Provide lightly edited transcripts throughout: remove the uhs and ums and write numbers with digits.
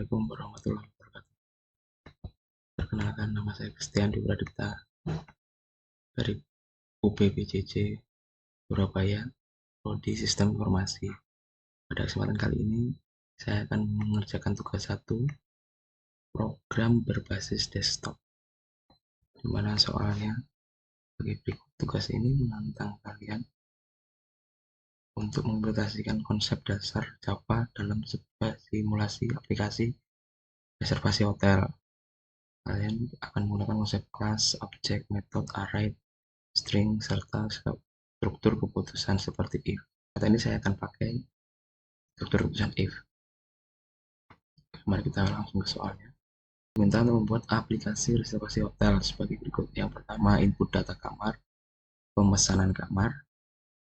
Assalamualaikum warahmatullahi wabarakatuh. Perkenalkan, nama saya Kristiandi Pradipta dari UPBJJ Surabaya, Prodi Sistem Informasi. Pada kesempatan kali ini, saya akan mengerjakan tugas 1, program berbasis desktop, di mana soalnya sebagai berikut. Tugas ini menantang kalian untuk mengimplementasikan konsep dasar Java dalam sebuah simulasi aplikasi reservasi hotel. Kalian akan menggunakan konsep kelas, objek, metode, array, string, serta struktur keputusan seperti if. Kata ini saya akan pakai struktur keputusan if. Mari kita langsung ke soalnya. Minta untuk membuat aplikasi reservasi hotel sebagai berikut. Yang pertama, input data kamar, pemesanan kamar,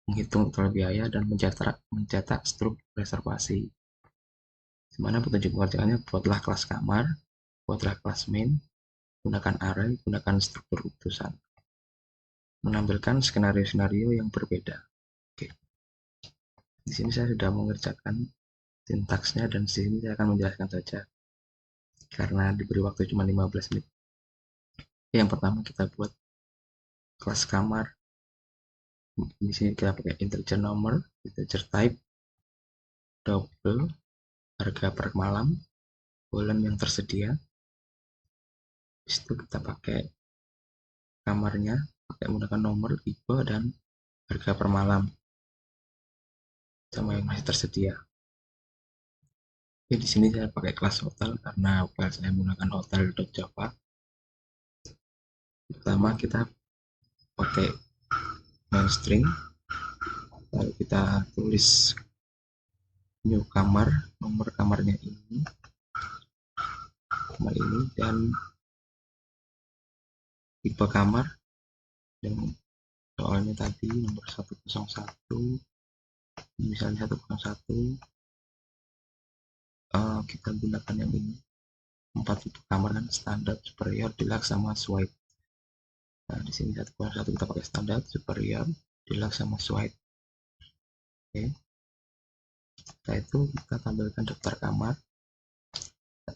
menghitung total biaya, dan mencetak struktur reservasi. Dimana petunjuk pengerjaannya, buatlah kelas kamar, buatlah kelas main, gunakan array, gunakan struktur keputusan. Menampilkan skenario-skenario yang berbeda. Oke. Di sini saya sudah mengerjakan sintaksnya, dan di sini saya akan menjelaskan saja karena diberi waktu cuma 15 menit. Yang pertama, kita buat kelas kamar. Di sini kita pakai integer number, integer type, double, harga per malam, bulan yang tersedia. Di situ kita pakai kamarnya, pakai menggunakan nomor, tipe, dan harga per malam sama yang masih tersedia. Oke, di sini saya pakai kelas hotel karena file saya menggunakan hotel.java. Pertama kita pakai main string, lalu kita tulis new kamar, nomor kamarnya ini, dan tipe kamar, dan soalnya tadi nomor 101, misalnya 101, kita gunakan yang ini, 4 tipe kamar kan, standar, superior, deluxe, sama suite. Nah, di sini 101 kita pakai standar, superior, deluxe, sama suite. Oke. Setelah itu kita tampilkan daftar kamar,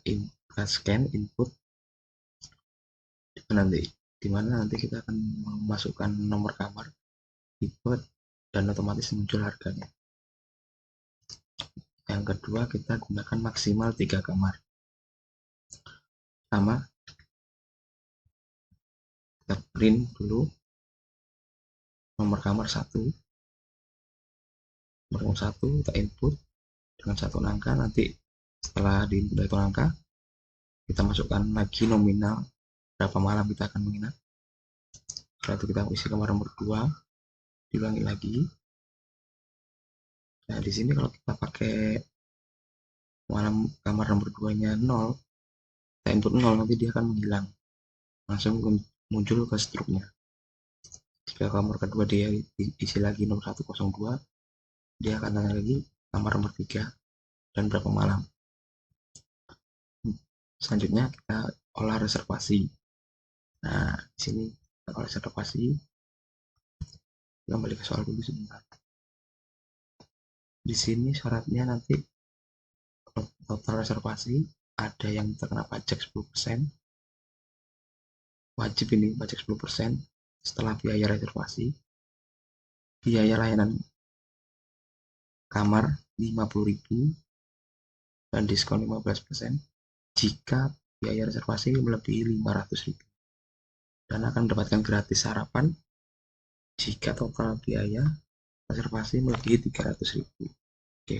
kita scan input, dimana nanti kita akan memasukkan nomor kamar, tipe, dan otomatis muncul harganya. Yang kedua, kita gunakan maksimal 3 kamar. Pertama, kita print dulu nomor kamar 1. Nomor 1 kita input dengan 1 angka. Nanti setelah diinput 1 angka, kita masukkan lagi nominal berapa malam kita akan menginap. Setelah itu kita isi kamar nomor 2, diulangi lagi. Nah, di sini kalau kita pakai malam kamar nomor 2-nya 0, kita input 0, nanti dia akan menghilang, langsung muncul ke struknya. Jika kamar kedua dia diisi lagi nomor 102, dia akan tanya lagi kamar nomor 3 dan berapa malam. Selanjutnya kita olah reservasi. Nah, di sini kita olah reservasi. Kembali ke soal dulu sebentar. Di sini syaratnya nanti total reservasi ada yang terkena pajak 10%. Wajib ini pajak 10% setelah biaya reservasi. Biaya layanan kamar 50.000 dan diskon 15% jika biaya reservasi melebihi 500.000, dan akan mendapatkan gratis sarapan jika total biaya reservasi melebihi 300.000. Oke.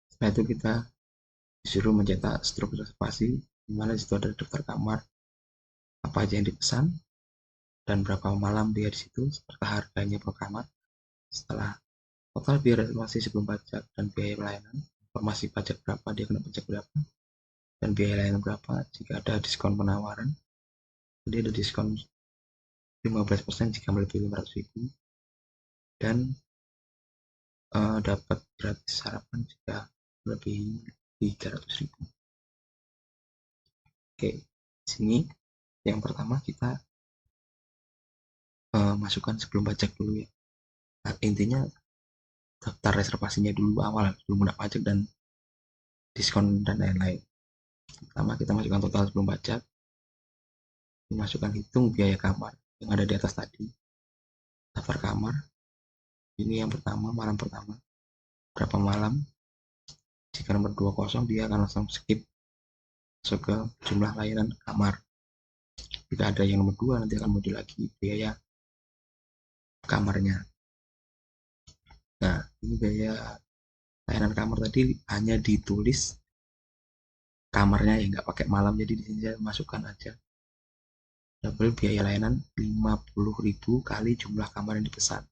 Setelah itu kita disuruh mencetak struktur reservasi, di mana disitu ada daftar kamar, apa aja yang dipesan, dan berapa malam biaya di situ, serta harganya per kamar. Setelah total biaya reservasi sebelum pajak dan biaya pelayanan, informasi pajak berapa, dia kena pajak berapa, dan biaya layanan berapa. Jika ada diskon penawaran, jadi ada diskon 15% jika melebihi 500.000, dan dapat gratis sarapan jika lebih 300.000. Oke, di sini yang pertama kita masukkan sebelum pajak dulu ya. Nah, intinya daftar reservasinya dulu awal sebelum kena pajak, dan diskon dan lain-lain. Pertama kita masukkan total sebelum pajak, dimasukkan hitung biaya kamar yang ada di atas tadi, daftar kamar. Ini yang pertama, malam pertama, berapa malam. Jika nomor 2 kosong, dia akan langsung skip masuk ke jumlah layanan kamar. Jika ada yang nomor 2, nanti akan muncul lagi biaya kamarnya. Nah, ini biaya layanan kamar tadi hanya ditulis kamarnya ya, nggak pakai malam, jadi di sini saya masukkan aja double biaya layanan 50.000 kali jumlah kamar yang dipesan.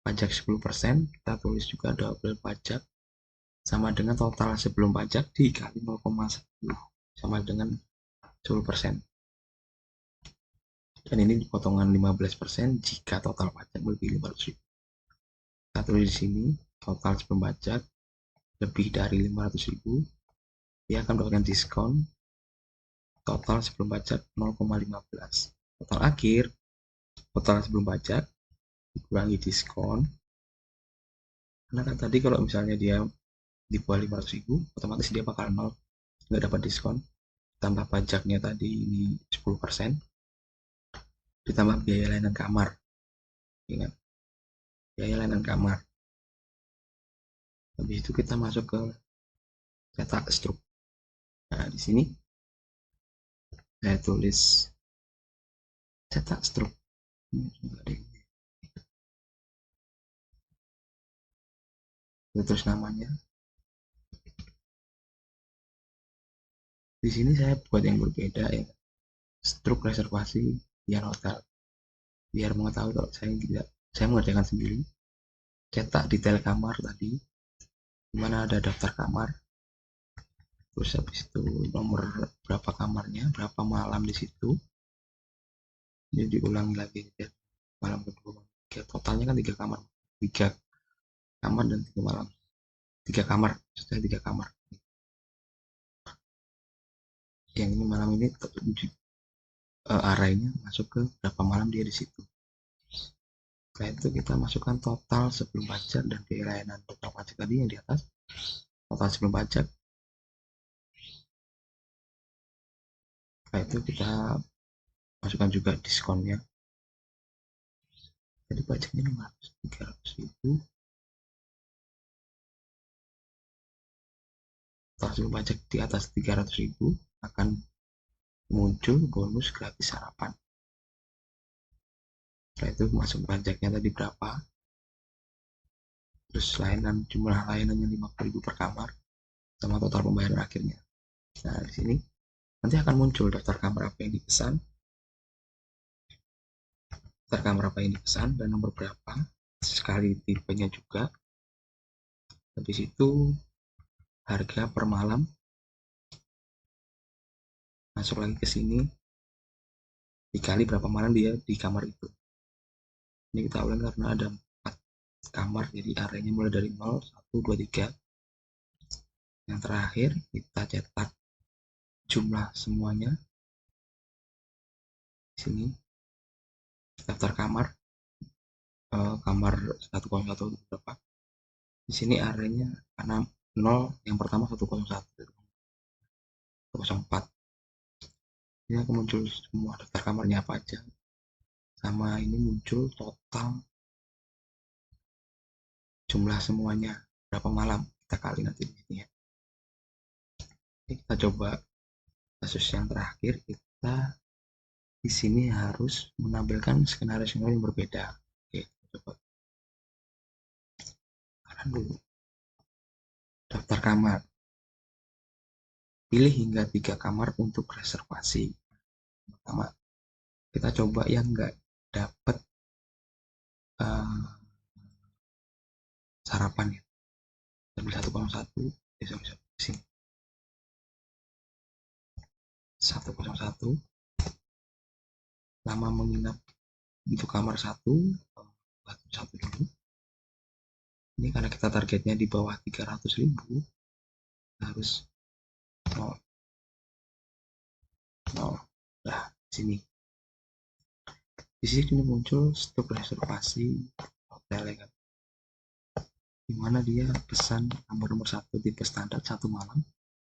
Pajak 10%, kita tulis juga double pajak sama dengan total sebelum pajak dikali 0,10 sama dengan 10%. Dan ini potongan 15% jika total pajak lebih 500.000. Kita tulis di sini total sebelum pajak lebih dari 500.000, dia akan mendapatkan diskon total sebelum pajak 0,15. Total akhir, total sebelum pajak dikurangi diskon. Karena kan tadi kalau misalnya dia di bawah 500.000, otomatis dia bakal 0, nggak dapat diskon. Tambah pajaknya tadi ini 10%, ditambah biaya layanan kamar. Ingat, biaya layanan kamar. Habis itu kita masuk ke cetak struk. Nah, di sini saya tulis cetak struk. Terus namanya. Di sini saya buat yang berbeda ya. Struk reservasi via hotel. Biar mengetahui kalau saya mengerjakan sendiri. Cetak detail kamar tadi, dimana ada daftar kamar. Terus habis itu nomor berapa kamarnya, berapa malam di situ. Jadi diulangi lagi ya. Malam kedua, totalnya kan 3 kamar. 3 kamar dan 3 malam. 3 kamar, sudah 3 kamar. Yang ini malam ini arahnya masuk ke berapa malam dia di situ. Setelah itu kita masukkan total sebelum pajak dan biaya layanan total pajak tadi yang di atas. Total sebelum pajak. Setelah itu kita masukkan juga diskonnya. Jadi pajaknya 300.000. Total sebelum pajak di atas 300.000 akan muncul bonus gratis sarapan. Setelah itu masuk pajaknya tadi berapa, terus layanan, jumlah layanannya 50.000 per kamar sama total pembayaran akhirnya. Nah, di sini nanti akan muncul daftar kamar apa yang dipesan, daftar kamar apa yang dipesan dan nomor berapa, sekali tipenya juga. Habis itu harga per malam, masuk lagi ke sini, dikali berapa malam dia di kamar itu. Ini kita ulang karena ada 4 kamar, jadi arenya mulai dari 0, 1, 2, 3. Yang terakhir kita cetak jumlah semuanya. Di sini daftar kamar, kamar 101 berapa. Di sini arenya karena 0 yang pertama 101, 104. Ini akan muncul semua daftar kamarnya apa aja. Sama ini muncul total jumlah semuanya berapa malam, kita kali nanti di sini ya. Oke, kita coba kasus yang terakhir. Kita di sini harus menampilkan skenario-skenario yang berbeda. Oke, coba kanan dulu. Daftar kamar. Pilih hingga 3 kamar untuk reservasi. Pertama, kita coba yang nggak dapat sarapan ya. Ambil 101, sini 101. Lama menginap untuk kamar 1 dulu. Ini karena kita targetnya di bawah 300.000, harus 0. Nah, sini. Di sini muncul stok reservasi hotel ya kan. dimana dia pesan nomor 1 tipe standar 1 malam,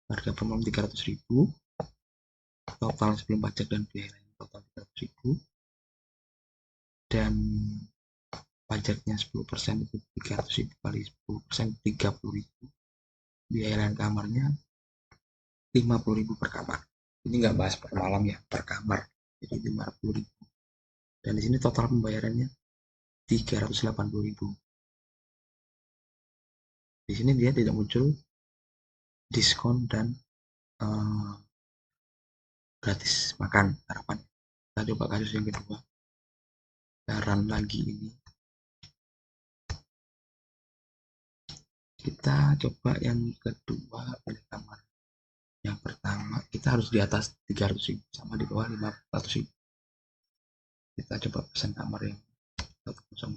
harga per malam 300.000, total sebelum pajak dan biaya lain total 300.000, dan pajaknya 10% itu 300.000 kali 10% 30.000, biaya lain kamarnya 50.000 per kamar. Ini nggak bahas per malam ya, per kamar, jadi 50.000. Dan di sini total pembayarannya 380.000. Di sini dia tidak muncul diskon dan gratis makan harapan. Kita coba kasus yang kedua, run lagi ini. Kita coba yang kedua, pilih kamar. Yang pertama kita harus di atas 300.000 sama di bawah 500.000. Kita coba pesan kamar yang 102.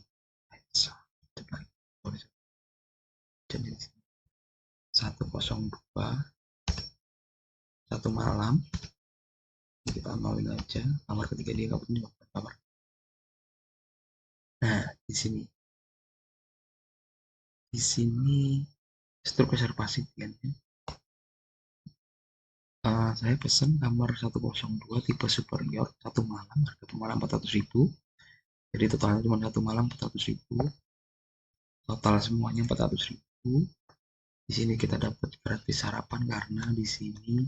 Jadi 102 1 malam, kita nolin aja kamar ketiga, dia nggak punya kamar. Nah, di sini struktur reservasi kliennya. Saya pesan kamar 102 tipe superior 1 malam, harga per malam 400.000. Jadi totalnya cuma 1 malam 400.000. Total semuanya 400.000. Di sini kita dapat gratis sarapan karena di sini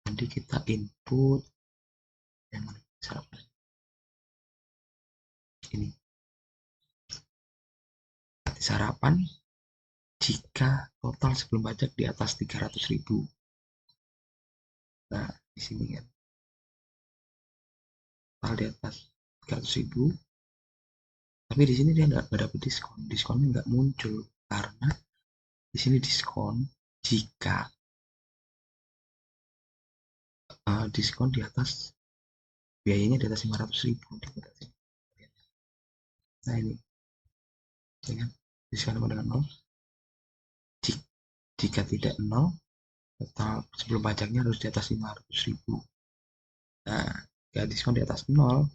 nanti kita input yang sarapan ini. Gratis sarapan jika total sebelum pajak di atas 300.000. Nah, di sini kan total di atas 300.000. Tapi di sini dia nggak dapat diskon. Diskonnya nggak muncul karena di sini diskon jika diskon di atas, biayanya di atas 500.000. Nah ini dengan diskon sama dengan 0. Jika tidak 0, total sebelum pajaknya harus di atas 500.000. Nah, jika diskon di atas 0,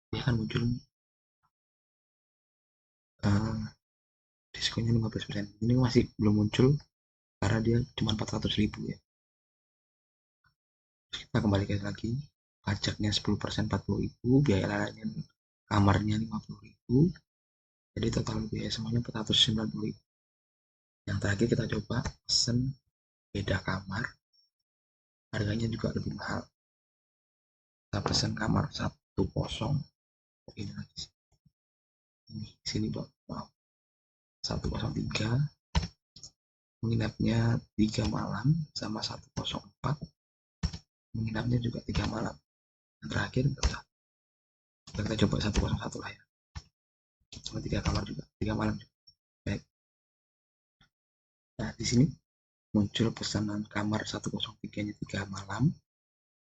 dia akan muncul diskonnya 15%. Ini masih belum muncul karena dia cuma 400.000 ya. Terus kita kembalikan lagi, pajaknya 10% 40.000, biaya lainnya kamarnya 50.000, jadi total biaya semuanya 490.000. Yang terakhir kita coba pesen beda kamar, harganya juga lebih mahal. Kita pesen kamar 10, ini lagi ini sini bawah 103, menginapnya 3 malam, sama 104 menginapnya juga 3 malam. Yang terakhir kita coba 101 lah ya, cuma 3 kamar juga, 3 malam juga. Baik. Nah, di sini muncul pesanan kamar 103 nya 3 malam,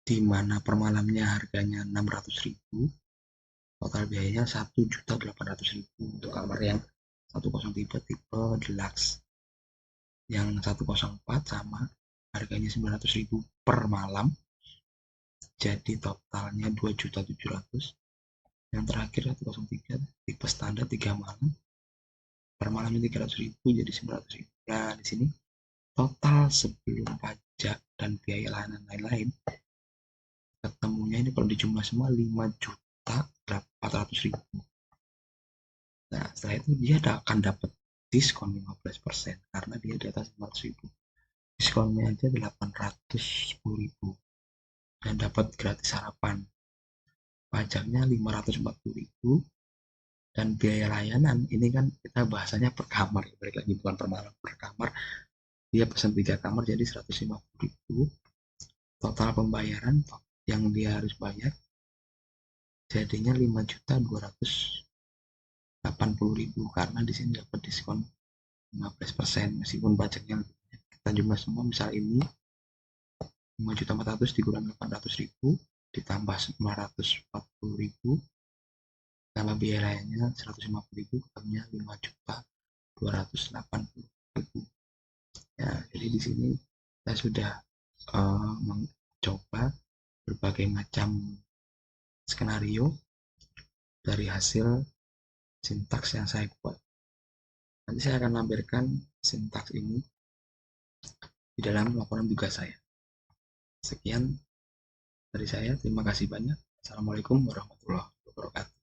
di mana per malamnya harganya 600.000, total biayanya 1.800.000 untuk kamar yang 103 tipe deluxe. Yang 104 sama, harganya 900.000 per malam, jadi totalnya 2.700.000. Yang terakhir 103 tipe standar 3 malam, per malamnya 300.000 jadi 900.000. Nah, di sini total sebelum pajak dan biaya lain-lain ketemunya ini kalau dijumlah semua 5.400.000. Nah, setelah itu dia akan dapat diskon 15% karena dia di atas 500.000. Diskonnya aja 810.000 dan dapat gratis sarapan. Pajaknya 540.000 dan biaya layanan ini kan kita bahasanya per kamar, balik lagi bukan per malam, per kamar. Dia pesan 3 kamar jadi 150.000. Total pembayaran yang dia harus bayar jadinya 5.280.000 karena di sini dapat diskon 15% meskipun pajaknya kita jumlah semua, misal ini 5.400.000 dikurang 800.000 ditambah 940.000 tambah biaya lainnya 150.000 ketemunya 5.280.000. Ya, jadi di sini saya sudah mencoba berbagai macam skenario dari hasil sintaks yang saya buat. Nanti saya akan lampirkan sintaks ini di dalam laporan tugas saya. Sekian dari saya, terima kasih banyak. Assalamualaikum warahmatullahi wabarakatuh.